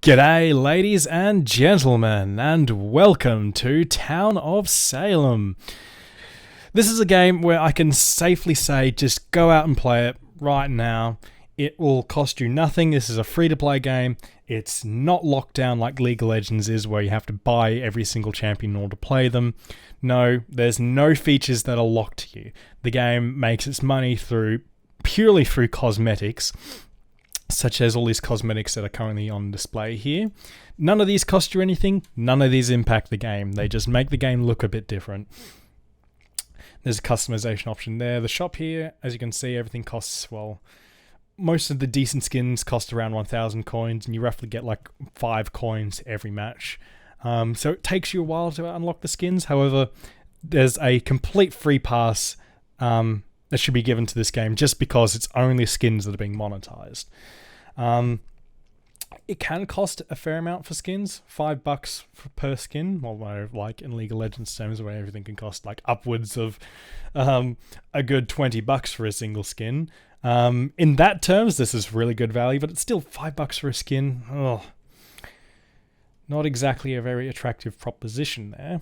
G'day, ladies and gentlemen, and welcome to Town of Salem. This is a game where I can safely say just go out and play it right now. It will cost you nothing. This is a free-to-play game. It's not locked down like League of Legends is, where you have to buy every single champion in order to play them. No, there's no features that are locked to you. The game makes its money purely through cosmetics, such as all these cosmetics that are currently on display here. None of these cost you anything. None of these impact the game. They just make the game look a bit different. There's a customization option there. The shop here, as you can see, everything costs, well, most of the decent skins cost around 1,000 coins, and you roughly get like 5 coins every match. So it takes you a while to unlock the skins. However, there's a complete free pass that should be given to this game just because it's only skins that are being monetized. It can cost a fair amount for skins, $5 per skin, although like in League of Legends terms where everything can cost like upwards of a good $20 for a single skin. In that terms, this is really good value, but it's still $5 for a skin. Oh, not exactly a very attractive proposition there.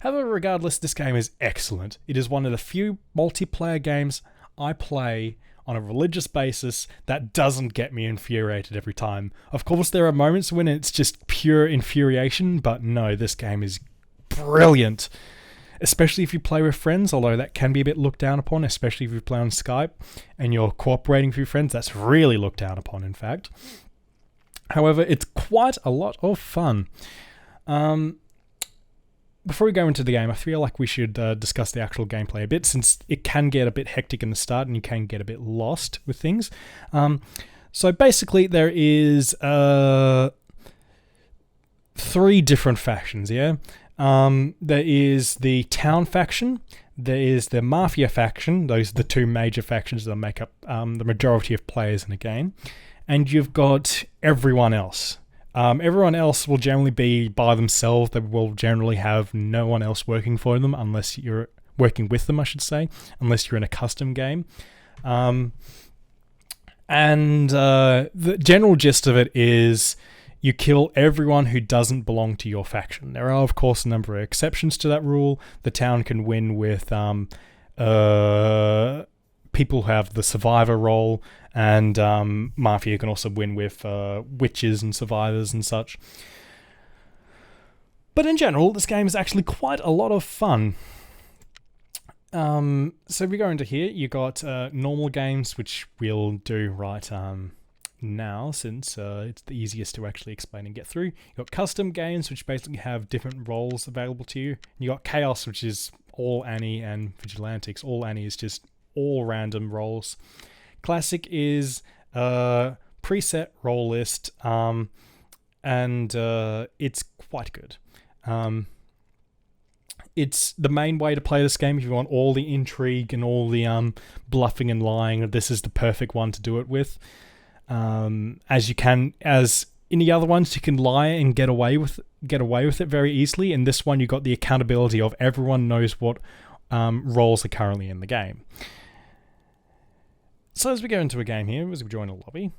However, regardless, this game is excellent. It is one of the few multiplayer games I play on a religious basis that doesn't get me infuriated every time. Of course, there are moments when it's just pure infuriation, but no, this game is brilliant. Especially if you play with friends, although that can be a bit looked down upon, especially if you play on Skype and you're cooperating with your friends. That's really looked down upon, in fact. However, it's quite a lot of fun. Before we go into the game, I feel like we should discuss the actual gameplay a bit, since it can get a bit hectic in the start and you can get a bit lost with things. So basically, there is 3 different factions, yeah? There is the town faction, there is the Mafia faction. Those are the 2 major factions that make up the majority of players in a game. And you've got everyone else. Everyone else will generally be by themselves. They will generally have no one else working for them, unless you're working with them, I should say, unless you're in a custom game. The general gist of it is you kill everyone who doesn't belong to your faction. There are, of course, a number of exceptions to that rule. The town can win with people who have the survivor role, and Mafia can also win with witches and survivors and such. But in general, this game is actually quite a lot of fun. So if we go into here, you got normal games, which we'll do right now, since it's the easiest to actually explain and get through. You got custom games, which basically have different roles available to you. You got chaos, which is all Annie, and vigilantics. All Annie is just all random roles. Classic is preset role list, and it's quite good. It's the main way to play this game if you want all the intrigue and all the bluffing and lying. This is the perfect one to do it with. As in the other ones, you can lie and get away with it very easily. In this one, you got the accountability of everyone knows what roles are currently in the game. So as we go into a game here, as we join a lobby,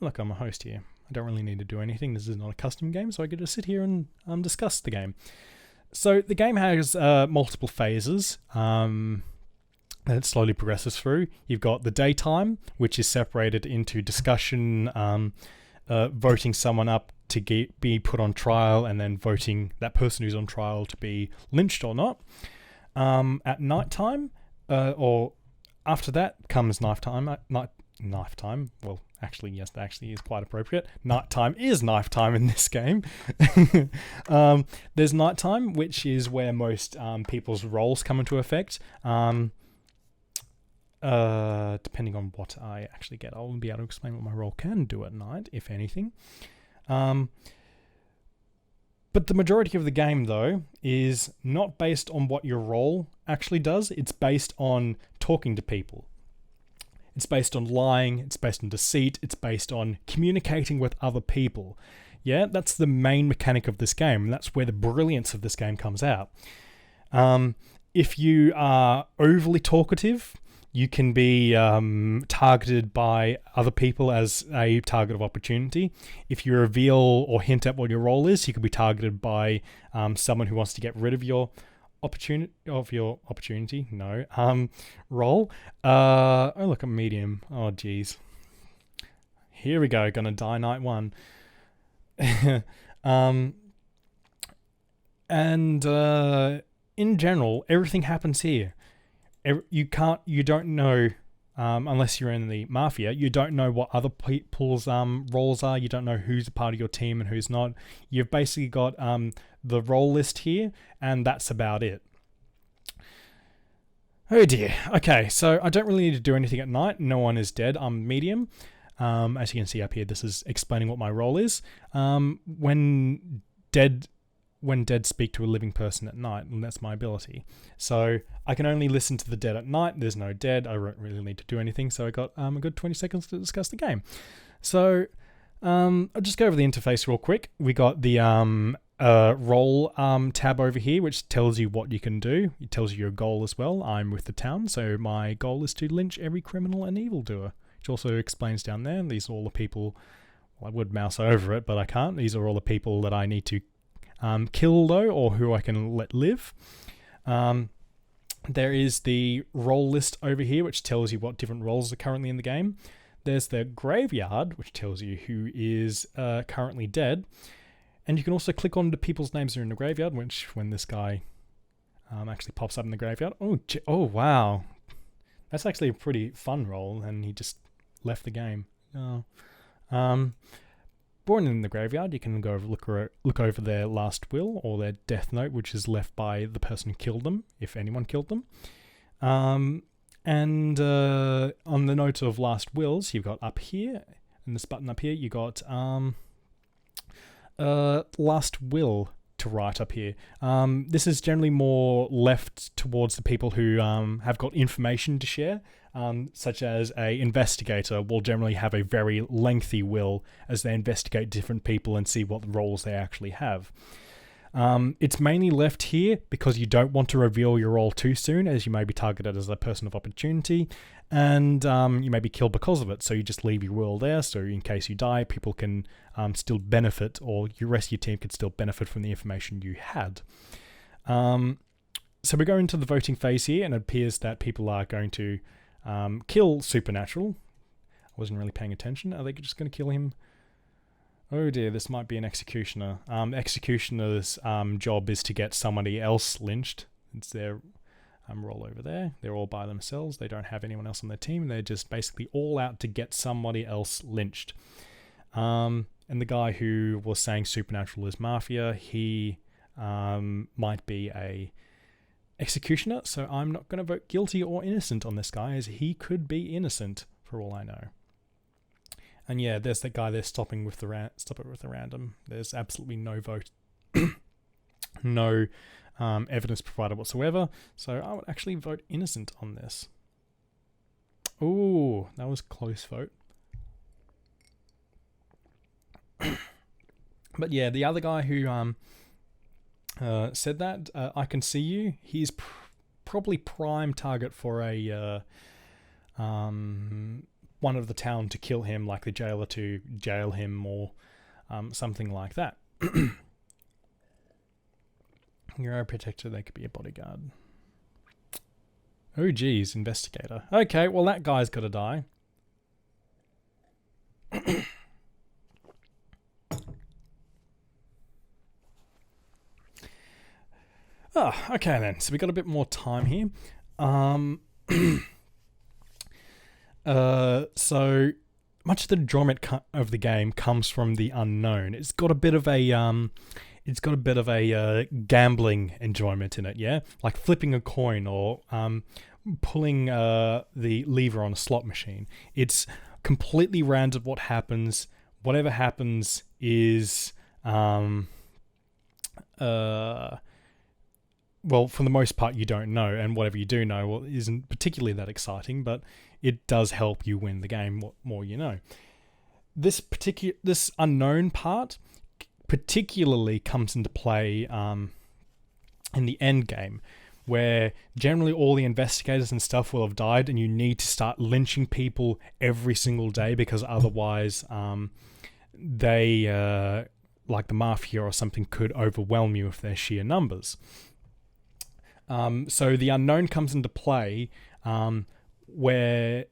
look, I'm a host here. I don't really need to do anything. This is not a custom game, so I get to sit here and discuss the game. So the game has multiple phases that it slowly progresses through. You've got the daytime, which is separated into discussion, voting someone up to be put on trial, and then voting that person who's on trial to be lynched or not. At nighttime, or after that comes knife time. Knife time. Well, actually, yes, that actually is quite appropriate. Nighttime is knife time in this game. There's nighttime, which is where most people's roles come into effect. Depending on what I actually get, I'll be able to explain what my role can do at night, if anything. But the majority of the game, though, is not based on what your role actually does. It's based on talking to people. It's based on lying. It's based on deceit. It's based on communicating with other people. Yeah, that's the main mechanic of this game. And that's where the brilliance of this game comes out. If you are overly talkative, You can be targeted by other people as a target of opportunity. If you reveal or hint at what your role is, you can be targeted by someone who wants to get rid of your opportunity. No, role. Oh look, I'm medium. Oh geez. Here we go. Gonna die night one. And in general, everything happens here. You don't know, unless you're in the Mafia, you don't know what other people's roles are. You don't know who's a part of your team and who's not. You've basically got the role list here, and that's about it. Oh dear. Okay, so I don't really need to do anything at night. No one is dead. I'm medium. As you can see up here, this is explaining what my role is. When dead speak to a living person at night, and that's my ability. So I can only listen to the dead at night. There's no dead. I don't really need to do anything. So I got a good 20 seconds to discuss the game. So I'll just go over the interface real quick. We got the role tab over here, which tells you what you can do. It tells you your goal as well. I'm with the town, so my goal is to lynch every criminal and evildoer, which also explains down there. These are all the people. Well, I would mouse over it, but I can't. These are all the people that I need to kill though, or who I can let live. There is the role list over here, which tells you what different roles are currently in the game. There's the graveyard, which tells you who is currently dead. And you can also click on the people's names that are in the graveyard, which when this guy actually pops up in the graveyard. Oh wow. That's actually a pretty fun role, and he just left the game. Born in the graveyard, you can go look over their last will or their death note, which is left by the person who killed them, if anyone killed them. And on the note of last wills, you've got up here, in this button up here, you got last will to write up here. This is generally more left towards the people who have got information to share, such as a investigator will generally have a very lengthy will as they investigate different people and see what roles they actually have. It's mainly left here because you don't want to reveal your role too soon, as you may be targeted as a person of opportunity, and you may be killed because of it. So you just leave your will there, so in case you die, people can still benefit, or your rest of your team can still benefit from the information you had. So we go into the voting phase here, and it appears that people are going to kill Supernatural. I wasn't really paying attention. Are they just going to kill him? Oh dear, this might be an executioner. Executioner's job is to get somebody else lynched. It's their role over there. They're all by themselves. They don't have anyone else on their team. They're just basically all out to get somebody else lynched. And the guy who was saying Supernatural is Mafia, he might be a executioner, so I'm not going to vote guilty or innocent on this guy, as he could be innocent for all I know. And yeah, there's that guy there stop it with the random. There's absolutely no vote, no evidence provided whatsoever. So I would actually vote innocent on this. Ooh, that was a close vote. But yeah, the other guy who said that, I can see you. He's probably prime target for a one of the town to kill him, like the jailer to jail him, or something like that. You're a protector, they could be a bodyguard. Oh geez, investigator. Okay, well that guy's got to die. Okay then. So we got a bit more time here. So much of the enjoyment of the game comes from the unknown. It's got a bit of a gambling enjoyment in it, yeah? Like flipping a coin or pulling the lever on a slot machine. It's completely random what happens. Whatever happens is well, for the most part, you don't know, and whatever you do know, well, isn't particularly that exciting, but it does help you win the game. What more you know. This unknown part particularly comes into play in the end game, where generally all the investigators and stuff will have died, and you need to start lynching people every single day because otherwise they, like the Mafia or something, could overwhelm you with their sheer numbers. So the unknown comes into play where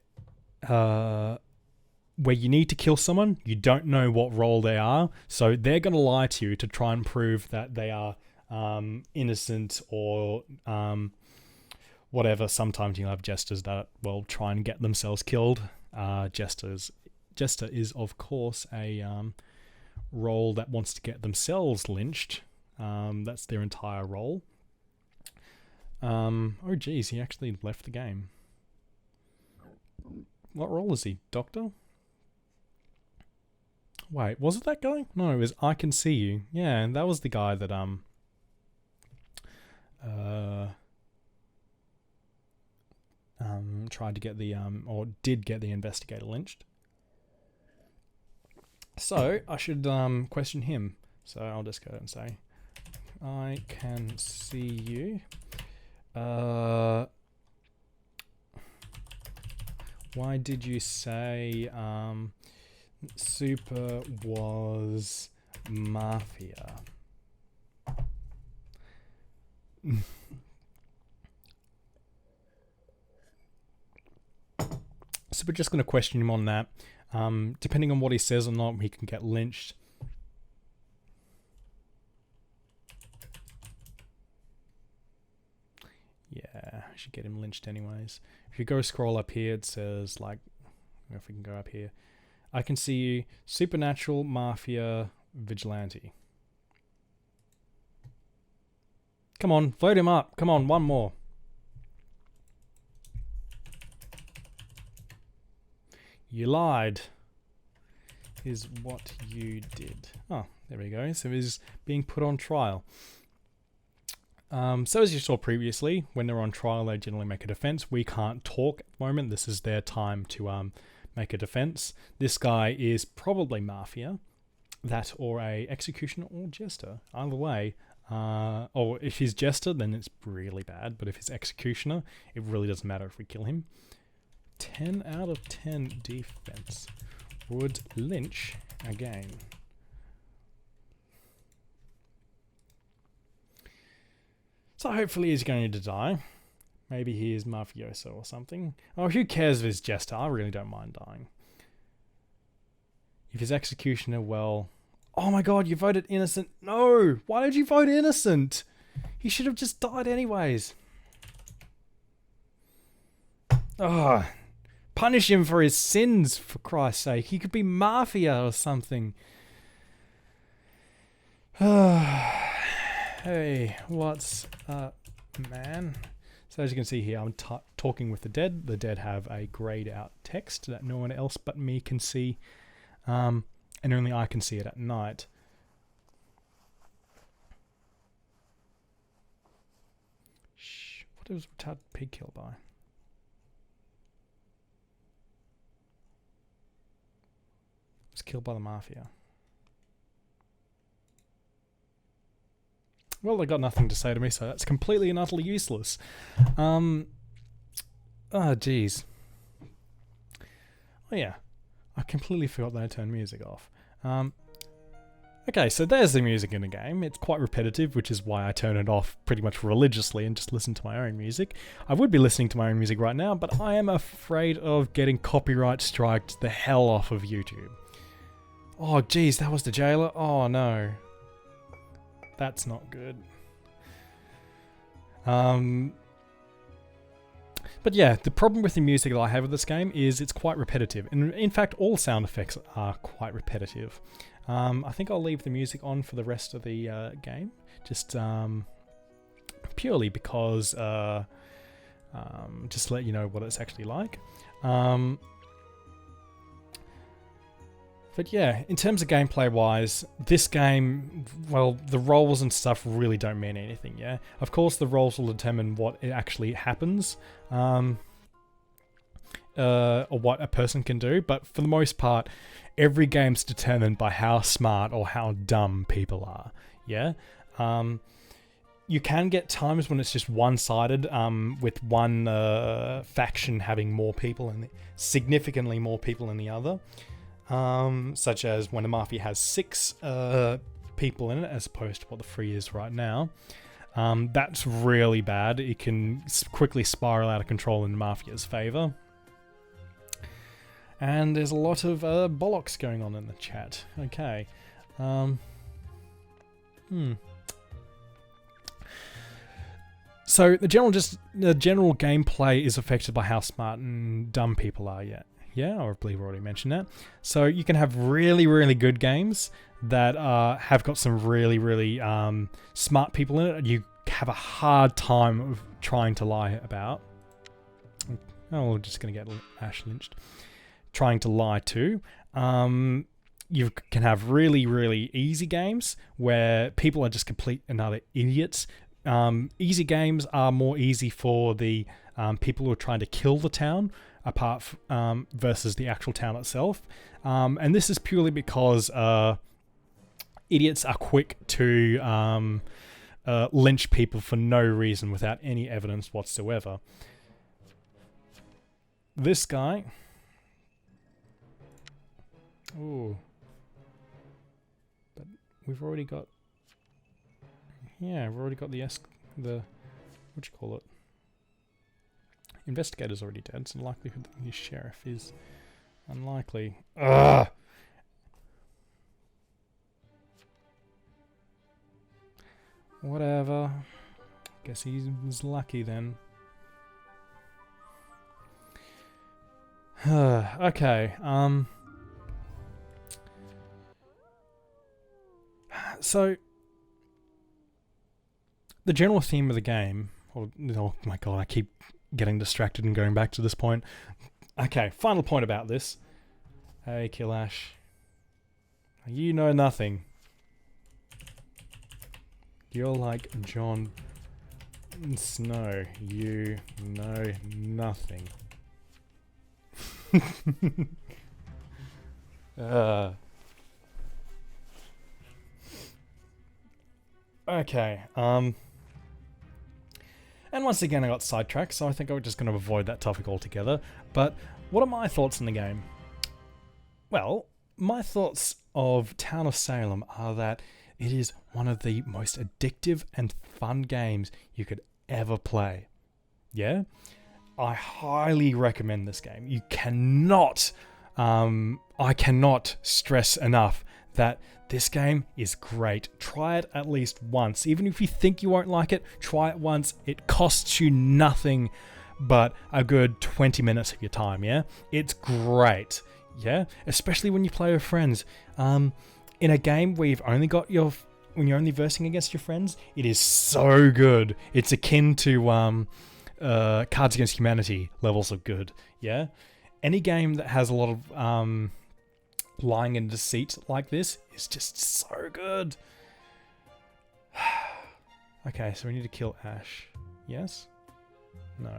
you need to kill someone, you don't know what role they are, so they're going to lie to you to try and prove that they are innocent or whatever. Sometimes you'll have jesters that will try and get themselves killed. Jester is, of course, a role that wants to get themselves lynched. That's their entire role. Oh geez, he actually left the game. What role is he? Doctor? Wait, was it that guy? No, it was I Can See You. Yeah, and that was the guy that tried to get the or did get the investigator lynched. So I should question him. So I'll just go and say, I can see you. Why did you say Super was Mafia? So we're just going to question him on that. Depending on what he says or not, he can get lynched. Yeah, I should get him lynched anyways. If you go scroll up here, it says, like, if we can go up here, I can see you, Supernatural, Mafia, Vigilante. Come on, vote him up. Come on, one more. You lied, is what you did. Oh, there we go. So he's being put on trial. So as you saw previously, when they're on trial, they generally make a defense. We can't talk at the moment. This is their time to make a defense. This guy is probably Mafia, that or a executioner or jester. Either way, or if he's jester, then it's really bad. But if he's executioner, it really doesn't matter if we kill him. 10 out of 10 defense. Would lynch again. So hopefully he's going to die. Maybe he is mafioso or something. Oh, who cares if he's jester? I really don't mind dying. If he's executioner, well... Oh my god, you voted innocent. No! Why did you vote innocent? He should have just died anyways. Oh, punish him for his sins, for Christ's sake. He could be Mafia or something. Hey, what's up, man? So as you can see here, I'm talking with the dead. The dead have a grayed out text that no one else but me can see. And only I can see it at night. Shh. What was retarded pig killed by? Was killed by the Mafia. Well, they got nothing to say to me, so that's completely and utterly useless. Oh, jeez. Oh, yeah. I completely forgot that I turned music off. Okay, so there's the music in the game. It's quite repetitive, which is why I turn it off pretty much religiously and just listen to my own music. I would be listening to my own music right now, but I am afraid of getting copyright striked the hell off of YouTube. Oh, geez, that was the jailer? Oh, no. That's not good. But yeah, the problem with the music that I have with this game is it's quite repetitive. And in fact, all sound effects are quite repetitive. I think I'll leave the music on for the rest of the game. Just purely because just to let you know what it's actually like. But yeah, in terms of gameplay wise, this game, well, the roles and stuff really don't mean anything, yeah? Of course, the roles will determine what actually happens, or what a person can do, but for the most part, every game's determined by how smart or how dumb people are, yeah? You can get times when it's just one-sided, with one faction having more people and significantly more people than the other. Such as when a Mafia has 6 people in it, as opposed to what the 3 is right now. That's really bad. It can quickly spiral out of control in Mafia's favor. And there's a lot of bollocks going on in the chat. Okay. So the general gameplay is affected by how smart and dumb people are. Yeah, I believe I already mentioned that. So you can have really, really good games that have got some really, really smart people in it. You have a hard time of trying to lie about. Oh, we're just going to get Ash lynched. Trying to lie to. You can have really, really easy games where people are just complete and utter idiots. Easy games are more easy for the people who are trying to kill the town, versus the actual town itself. And this is purely because idiots are quick to lynch people for no reason without any evidence whatsoever. This guy... Ooh. But we've already got... Yeah, we've already got the what you call it? Investigator's already dead, so the likelihood that the sheriff is unlikely. Ugh! Whatever. Guess he was lucky then. Okay, so the general theme of the game, oh my god, I keep getting distracted and going back to this point. Okay, final point about this. Hey, Kill Ash. You know nothing. You're like Jon Snow. You know nothing. Okay, and once again I got sidetracked, so I think I'm just going to avoid that topic altogether. But what are my thoughts on the game? Well, my thoughts of Town of Salem are that it is one of the most addictive and fun games you could ever play. Yeah? I highly recommend this game. You cannot, I cannot stress enough that this game is great. Try it at least once. Even if you think you won't like it, try it once. It costs you nothing but a good 20 minutes of your time, yeah? It's great, yeah? Especially when you play with friends. In a game where you've only got when you're only versing against your friends, it is so good. It's akin to Cards Against Humanity levels of good, yeah? Any game that has a lot of lying and deceit like this is just so good. Okay, so we need to kill Ash. Yes? No.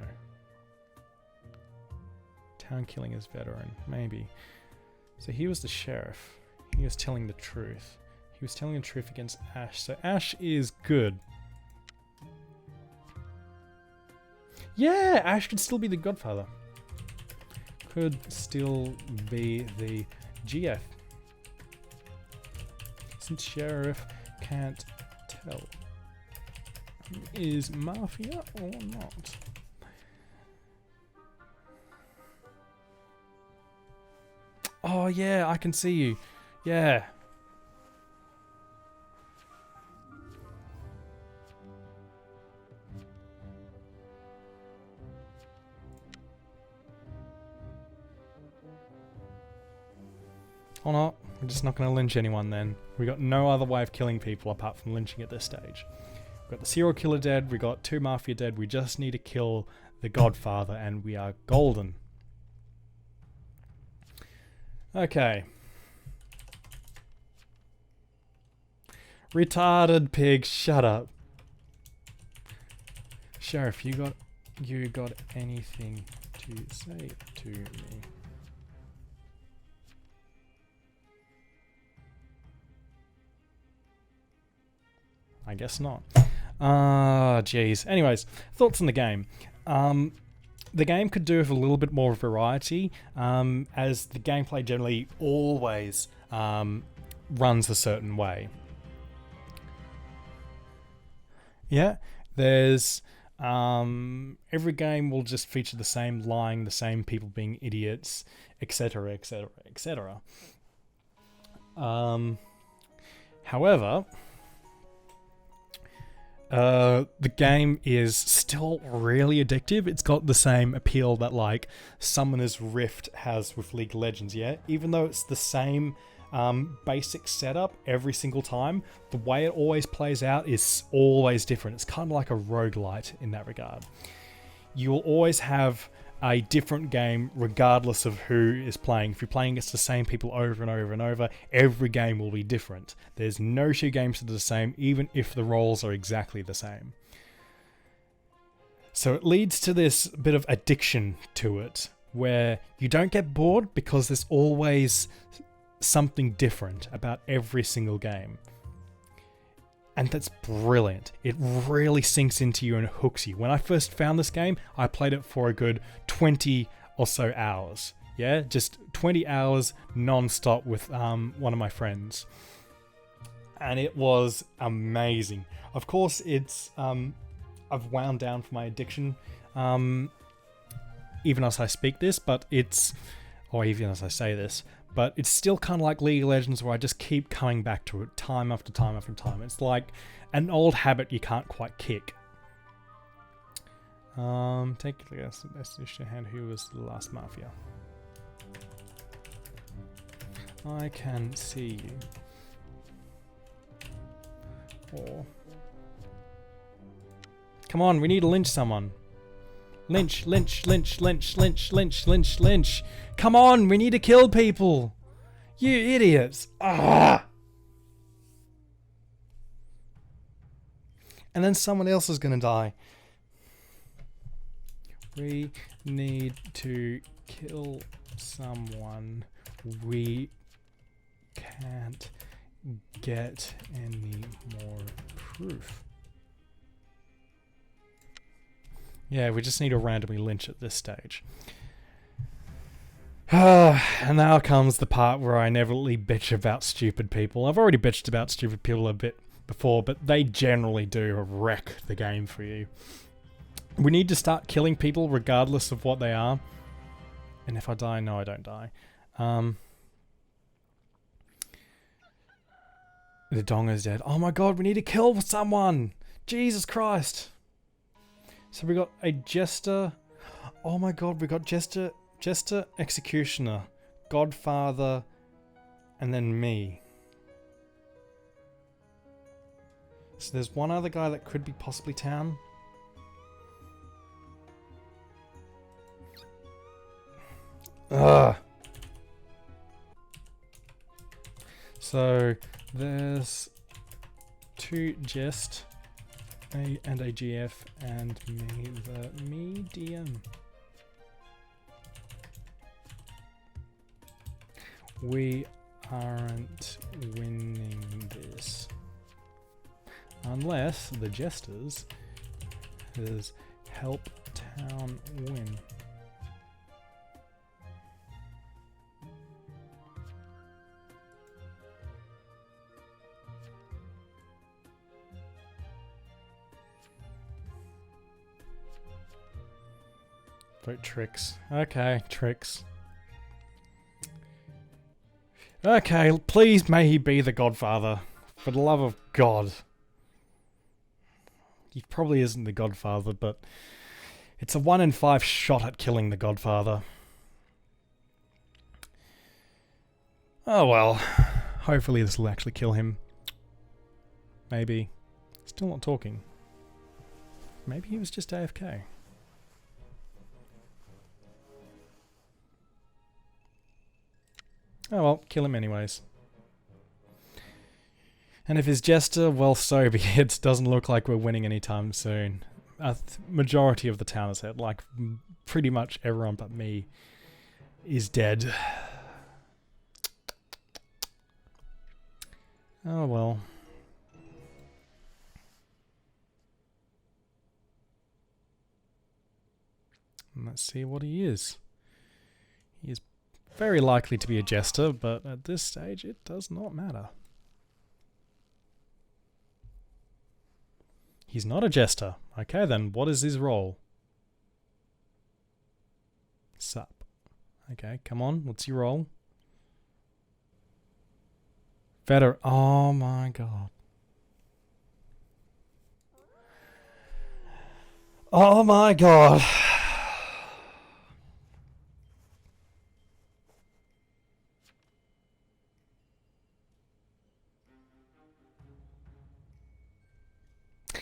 Town killing is veteran. Maybe. So he was the sheriff. He was telling the truth. He was telling the truth against Ash. So Ash is good. Yeah, Ash could still be the Godfather. Could still be the GF. Since Sheriff can't tell. Is Mafia or not? Oh yeah, I can see you. Yeah. Or not. We're just not going to lynch anyone then. We got no other way of killing people apart from lynching at this stage. We've got the serial killer dead, we got 2 Mafia dead, we just need to kill the Godfather and we are golden. Okay. Retarded pig, shut up. Sheriff, you got anything to say to me? I guess not. Jeez. Anyways, thoughts on the game. The game could do with a little bit more variety, as the gameplay generally always runs a certain way. Yeah, there's every game will just feature the same lying, the same people being idiots, etc., etc., etc. However, the game is still really addictive. It's got the same appeal that like Summoner's Rift has with League of Legends, yeah? Even though it's the same basic setup every single time, the way it always plays out is always different. It's kind of like a roguelite in that regard. You will always have a different game regardless of who is playing. If you're playing against the same people over and over and over, every game will be different. There's no two games that are the same, even if the roles are exactly the same. So it leads to this bit of addiction to it, where you don't get bored because there's always something different about every single game. And that's brilliant. It really sinks into you and hooks you. When I first found this game, I played it for a good 20 or so hours. Yeah, just 20 hours non-stop with one of my friends. And it was amazing. Of course, it's I've wound down from my addiction even as I speak this, but it's... or even as I say this, but it's still kind of like League of Legends where I just keep coming back to it time after time after time. It's like an old habit you can't quite kick. Take a guess. Best issue hand. Who was the last Mafia? I can see you. Or... come on, we need to lynch someone. Lynch, lynch, lynch, lynch, lynch, lynch, lynch, lynch. Come on, we need to kill people. You idiots. Ah! And then someone else is going to die. We need to kill someone. We can't get any more proof. Yeah, we just need to randomly lynch at this stage. And now comes the part where I inevitably bitch about stupid people. I've already bitched about stupid people a bit before, but they generally do wreck the game for you. We need to start killing people regardless of what they are. And if I die, no, I don't die. The donger's dead. Oh my god, we need to kill someone! Jesus Christ! So we got a Jester. Oh my god, we got Jester, Executioner, Godfather, and then me. So there's one other guy that could be possibly Town. Ugh. So there's two Jest. And a GF and me, the medium. We aren't winning this. Unless the Jesters has help Town win. Vote tricks. Okay, tricks. Okay, please may he be the Godfather. For the love of God. He probably isn't the Godfather, but it's a 1 in 5 shot at killing the Godfather. Oh well. Hopefully this will actually kill him. Maybe. Still not talking. Maybe he was just AFK. Oh well, kill him anyways. And if he's Jester, well, so be it. Doesn't look like we're winning anytime soon. A majority of the town is hit. Like, pretty much everyone but me is dead. Oh well. And let's see what he is. He is very likely to be a jester, but at this stage it does not matter. He's not a jester. Okay then, what is his role? Sup. Okay, come on, what's your role? Oh my god. Oh my god.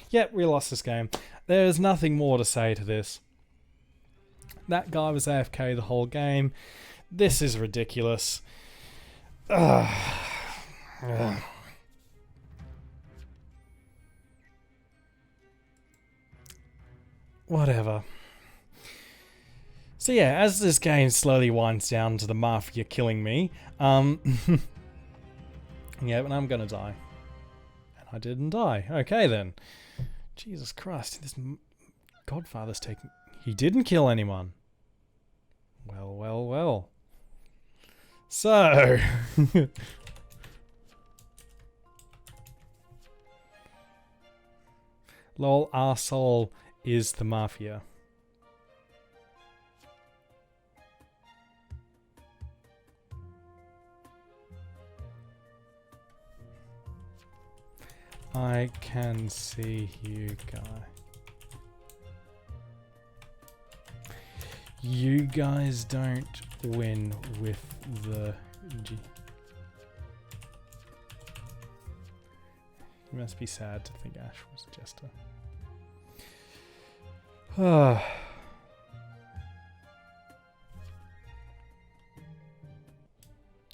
Yep, we lost this game. There's nothing more to say to this. That guy was AFK the whole game. This is ridiculous. Whatever. So yeah, as this game slowly winds down to the Mafia killing me, yeah, but I'm gonna die. And I didn't die. Okay then. Jesus Christ, this Godfather's taking... He didn't kill anyone. Well, well, well. So... Lol, our soul is the Mafia. I can see you, guy. You guys don't win with the G. You must be sad to think Ash was a jester.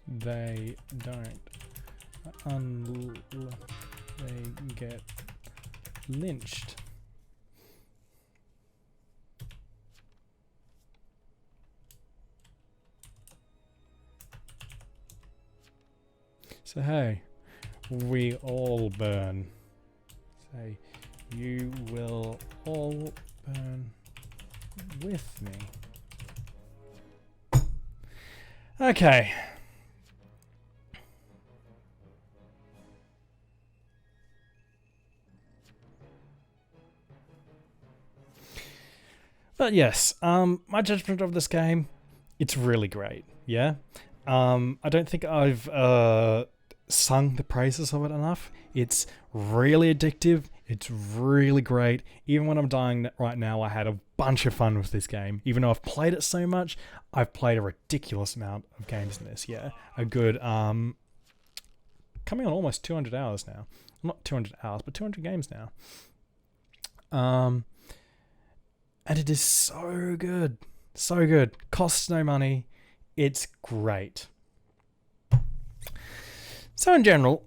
They don't. They get lynched. So hey, we all burn. Say, you will all burn with me. Okay. But yes, my judgment of this game, it's really great, yeah? I don't think I've sung the praises of it enough. It's really addictive, it's really great. Even when I'm dying right now, I had a bunch of fun with this game. Even though I've played it so much, I've played a ridiculous amount of games in this, yeah? A good, coming on almost 200 hours now. Not 200 hours, but 200 games now. And it is so good. So good. Costs no money. It's great. So in general,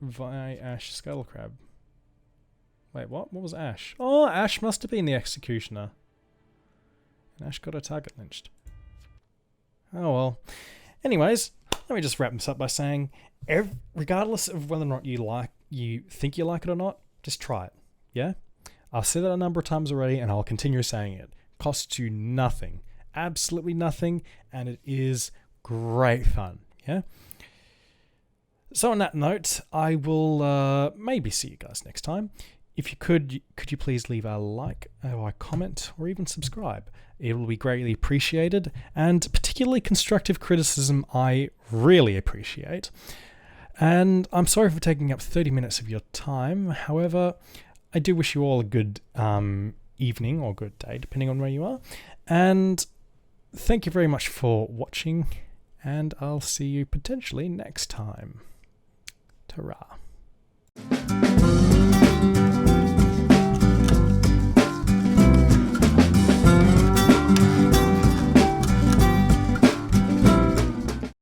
Vi Ash Skullcrab. Wait, what? What was Ash? Oh, Ash must have been the executioner. And Ash got a target lynched. Oh well. Anyways, let me just wrap this up by saying, regardless of whether or not you think you like it or not, just try it. Yeah? I've said that a number of times already and I'll continue saying it. Costs you nothing. Absolutely nothing. And it is great fun. Yeah? So on that note, I will maybe see you guys next time. If you could you please leave a like or a comment or even subscribe? It will be greatly appreciated, and particularly constructive criticism I really appreciate. And I'm sorry for taking up 30 minutes of your time. However, I do wish you all a good evening or good day, depending on where you are. And thank you very much for watching, and I'll see you potentially next time. Ta-ra.